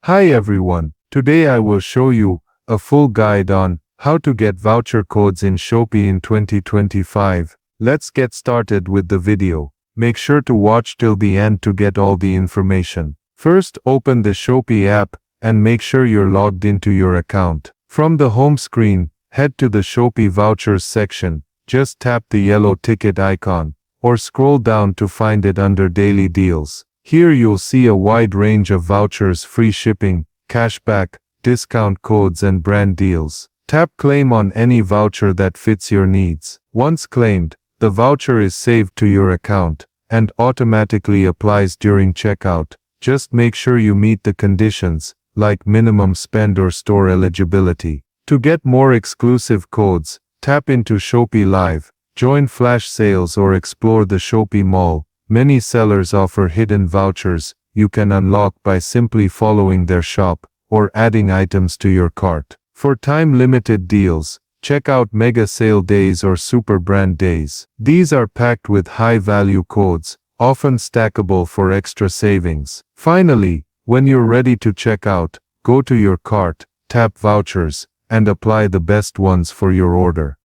Hi everyone, today I will show you a full guide on how to get voucher codes in Shopee in 2025. Let's get started with the video. Make sure to watch till the end to get all the information. First, open the Shopee app and make sure you're logged into your account. From the home screen, head to the Shopee vouchers section. Just tap the yellow ticket icon or scroll down to find it under daily deals. Here you'll see a wide range of vouchers, free shipping, cashback, discount codes and brand deals. Tap claim on any voucher that fits your needs. Once claimed, the voucher is saved to your account and automatically applies during checkout. Just make sure you meet the conditions, like minimum spend or store eligibility. To get more exclusive codes, tap into Shopee Live, join flash sales or explore the Shopee Mall. Many sellers offer hidden vouchers you can unlock by simply following their shop or adding items to your cart. For time-limited deals, check out Mega Sale Days or Super Brand Days. These are packed with high-value codes, often stackable for extra savings. Finally, when you're ready to check out, go to your cart, tap Vouchers, and apply the best ones for your order.